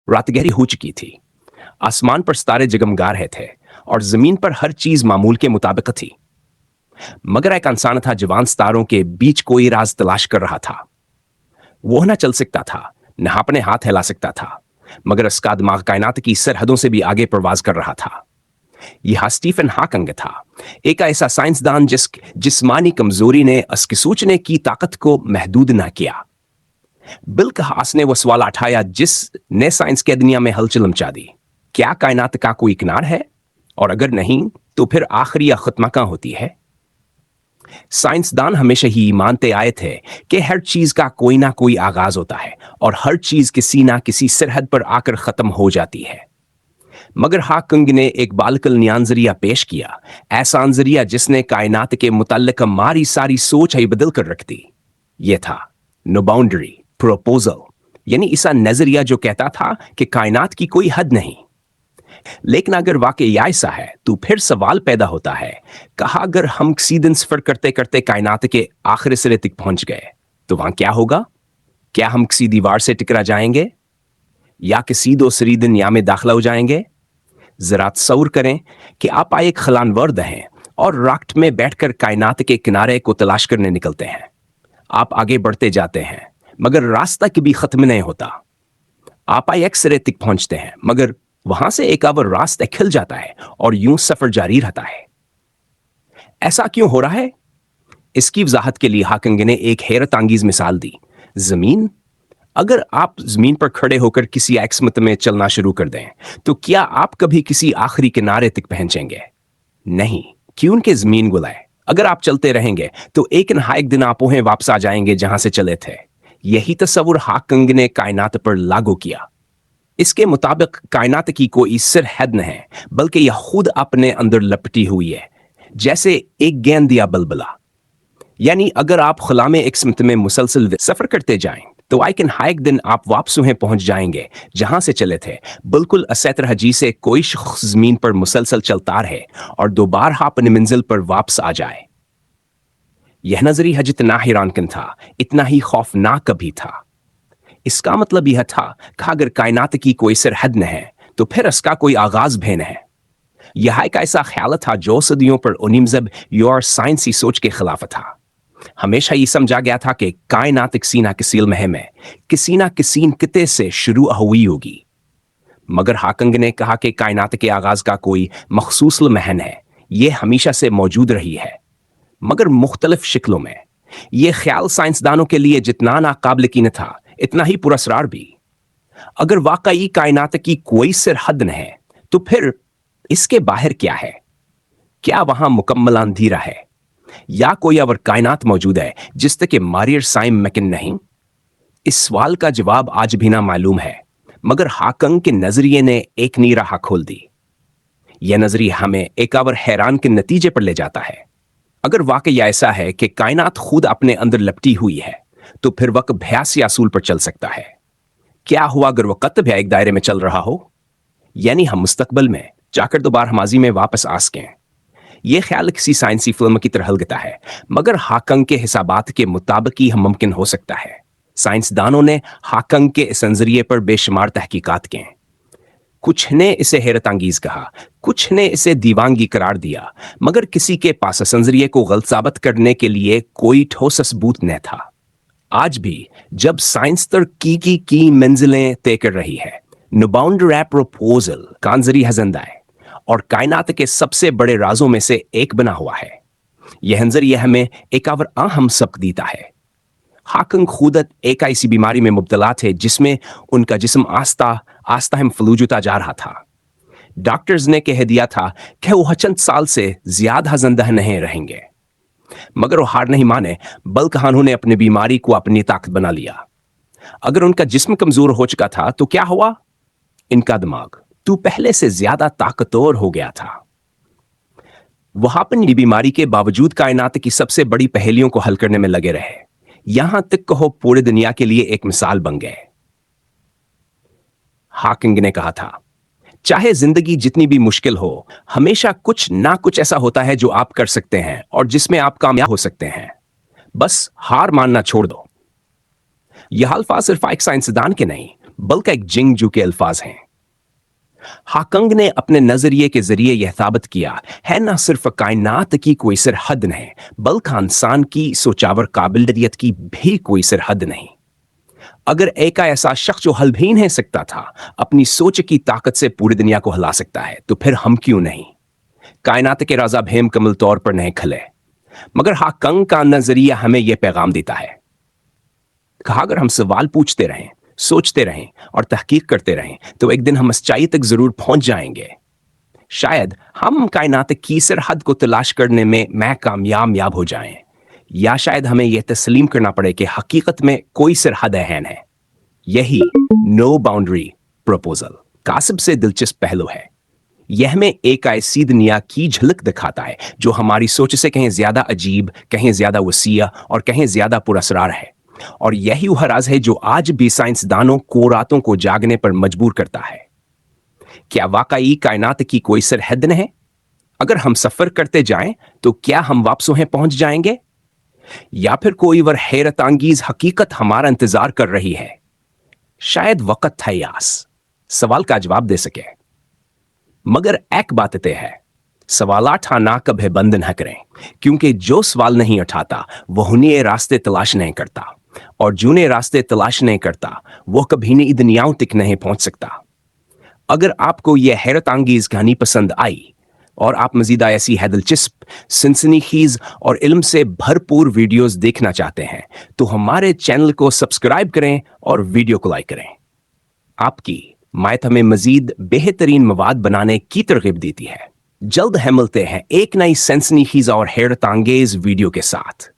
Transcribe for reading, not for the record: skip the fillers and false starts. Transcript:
रात गहरी हो चुकी थी। आसमान पर सितारे जगमगा रहे थे और जमीन पर हर चीज मामूल के मुताबिक थी। मगर एक इंसान था जवान सितारों के बीच कोई राज तलाश कर रहा था। वो न चल सकता था, न अपने हाथ हिला सकता था, मगर उसका दिमाग कायनात की सरहदों से भी आगे परवाज कर रहा था। यह स्टीफन हॉकिंग था, एक ऐसा साइंसदान जिस्मानी कमजोरी ने उसकी सोचने की ताकत को महदूद न किया। बिल गॉस ने वो सवाल उठाया जिसने साइंस की दुनिया में हलचल मचा दी। क्या कायनात का कोई किनार है? और अगर नहीं, तो फिर आखिर या खत्मा कहां होती है? साइंसदान हमेशा ही मानते आए थे कि हर चीज का कोई ना कोई आगाज होता है और हर चीज किसी ना किसी सरहद पर आकर खत्म हो जाती है। मगर हॉकिंग ने एक बालकल नजरिया पेश किया, ऐसा नजरिया जिसने कायनात के मुताल्लिक हमारी सारी सोच ही बदल कर रख दी। यह था नो बाउंड्री प्रोपोजल, यानी ऐसा नजरिया जो कहता था कि कायनात की कोई हद नहीं। लेकिन अगर वाकई ऐसा है तो फिर सवाल पैदा होता है, कहा अगर हम किसी दिन सफर करते करते कायनात के आखिरी सिरे तक पहुंच गए तो वहां क्या होगा? क्या हम किसी दीवार से टकरा जाएंगे या किसी दूसरी दुनिया में दाखिला हो जाएंगे? जरा तसव्वुर करें कि आप एक खलानवर्द हैं और राफ्ट में बैठकर कायनात के किनारे को तलाश करने निकलते हैं। आप आगे बढ़ते जाते हैं मगर रास्ता कभी खत्म नहीं होता। आप एक सिरे तक पहुंचते हैं मगर वहां से एक और रास्ता खिल जाता है और यूं सफर जारी रहता है। ऐसा क्यों हो रहा है? इसकी वजाहत के लिए हॉकिंग ने एक हैरत अंगेज मिसाल दी, जमीन। अगर आप जमीन पर खड़े होकर किसी एक समत में चलना शुरू कर दें तो क्या आप कभी किसी आखिरी किनारे तक पहुंचेंगे? नहीं, क्यों कि जमीन गोल है। अगर आप चलते रहेंगे तो एक न एक दिन आप वहीं वापस आ जाएंगे जहां से चले थे। यही तस्वुर हॉकिंग ने कायनात पर लागू किया। इसके मुताबिक कायनात की कोई सरहद न है, बल्कि यह खुद अपने अंदर लपटी हुई है, जैसे एक गेंद या बलबला। यानी अगर आप खुला में एक समत में मुसलसल सफर करते जाएं तो एक दिन आप वापस वहीं पहुंच जाएंगे जहां से चले थे, बिल्कुल इसी तरह जिसे कोई शख्स जमीन पर मुसलसल चलता रहे और दोबारा अपनी मंजिल पर वापस आ जाए। यह नजरिया जितना हैरानकुन था, इतना ही खौफनाक भी था। इसका मतलब यह था कि अगर कायनात की कोई सरहद न है तो फिर इसका कोई आगाज भी न है। यह एक ऐसा ख्याल था जो सदियों पर उनिमजब और साइंसी सोच के खिलाफ था। हमेशा ये समझा गया था कि कायनात किसी ना किसी महम में किसी ना किसी किते से शुरू हुई होगी। मगर हॉकिंग ने कहा कि कायनात के आगाज का कोई मखसूस महन है, यह हमेशा से मौजूद रही है, मगर मुख्तलिफ शक्लों में। यह ख्याल साइंसदानों के लिए जितना नाकाबिल यकीन था, इतना ही पुरस्कार भी। अगर वाकई कायनात की कोई सरहद न है तो फिर इसके बाहर क्या है? क्या वहां मुकम्मल अंधेरा है या कोई और कायनात मौजूद है जिस तक मारियर साइम मकिन नहीं? इस सवाल का जवाब आज भी ना मालूम है, मगर हॉकिंग के नजरिए ने एक नई राह खोल दी। यह नजरिया हमें एक और हैरान के नतीजे पर ले जाता है। अगर वाकई ऐसा है कि कायनात खुद अपने अंदर लपटी हुई है तो फिर वक्त भयासी असूल पर चल सकता है। क्या हुआ अगर वक्त भी एक दायरे में चल रहा हो, यानी हम मुस्तकबिल में जाकर दोबारा माजी में वापस आ सकें? यह ख्याल किसी साइंसी फिल्म की तरह हल्कता है, मगर हॉकिंग के हिसाबात के मुताबिक ही मुमकिन हो सकता है। साइंसदानों ने हॉकिंग के इस नजरिए पर बेशुमार तहकीकात की। कुछ ने इसे हैरत अंगेज कहा, कुछ ने इसे दीवानगी करार दिया, मगर किसी के पास इस नजरिए को गलत साबित करने के लिए कोई ठोस सबूत न था। आज भी जब साइंस तरक्की की मंजिलें तय कर रही है, नो बाउंड्री प्रोपोजल का नजरिया जिंदा है और कायनात के सबसे बड़े राजों में से एक बना हुआ है। यह नजरिया हमें एक और अहम सबक देता है। हॉकिंग खुद एक ऐसी बीमारी में मुब्तला थे जिसमें उनका जिस्म आस्ता आस्ता हम फलूज होता जा रहा था। डॉक्टर्स ने कह दिया था कि वो चंद साल से ज्यादा जिंदा नहीं रहेंगे, मगर वो हार नहीं माने, बल्कि उन्होंने अपनी बीमारी को अपनी ताकत बना लिया। अगर उनका जिस्म कमजोर हो चुका था तो क्या हुआ? इनका दिमाग तो पहले से ज्यादा ताकतवर हो गया था। वह अपनी बीमारी के बावजूद कायनात की सबसे बड़ी पहेलियों को हल करने में लगे रहे, यहां तक कि वो पूरी दुनिया के लिए एक मिसाल बन गए। हॉकिंग ने कहा था, चाहे जिंदगी जितनी भी मुश्किल हो, हमेशा कुछ ना कुछ ऐसा होता है जो आप कर सकते हैं और जिसमें आप कामयाब हो सकते हैं। बस हार मानना छोड़ दो। यह अल्फाज सिर्फ एक साइंसदान के नहीं, बल्कि एक जिंगजू के अल्फाज हैं। हाकंग ने अपने नजरिए के जरिए यह साबित किया है न सिर्फ कायनात की कोई सरहद नहीं, बल्कि इंसान की सोचावर काबिलियत की भी कोई सरहद नहीं। अगर एक ऐसा शख्स जो हल भी नहीं सकता था अपनी सोच की ताकत से पूरी दुनिया को हिला सकता है, तो फिर हम क्यों नहीं? कायनात के राजा भी मुकम्मल तौर पर नहीं खले, मगर हाकंग का नजरिया हमें यह पैगाम देता है। कहा अगर हम सवाल पूछते रहें, सोचते रहें और तहकीक करते रहें, तो एक दिन हम सच्चाई तक जरूर पहुंच जाएंगे। शायद हम कायनात की सरहद को तलाश करने में कामयाब हो जाएं, या शायद हमें यह तस्लीम करना पड़े कि हकीकत में कोई सरहद है नहीं। यही नो बाउंड्री प्रपोजल का सबसे दिलचस्प पहलू है। यह हमें एक ऐसी दुनिया की झलक दिखाता है जो हमारी सोच से कहीं ज्यादा अजीब, कहीं ज्यादा वसीया और कहीं ज्यादा पुरअसरार है। और यही वह राज है जो आज भी साइंसदानों को रातों को जागने पर मजबूर करता है। क्या वाकई कायनात की कोई सरहद नहीं है? अगर हम सफर करते जाएं तो क्या हम वापस वहां पहुंच जाएंगे, या फिर कोई वर हैरत अंगेज हकीकत हमारा इंतजार कर रही है? शायद वक्त है यास सवाल का जवाब दे सके। मगर एक बात तय है, सवाल ठाना कभी बंद न करें, क्योंकि जो सवाल नहीं उठाता वह उन्हें रास्ते तलाश नहीं करता, और जिन्हें रास्ते तलाश नहीं करता वो कभी नहीं दुनियाओं तक नहीं पहुंच सकता। अगर आपको यह हैरत अंगेज कहानी पसंद आई और आप मजीद ऐसी है दिलचस्प, सनसनीखेज और इल्म से भरपूर वीडियोस देखना चाहते हैं, तो हमारे चैनल को सब्सक्राइब करें और वीडियो को लाइक करें। आपकी मायत हमें मजीद बेहतरीन मवाद बनाने की तरगीब देती है। जल्द है मिलते हैं एक नई सनसनीखेज और हैरत अंगेज वीडियो के साथ।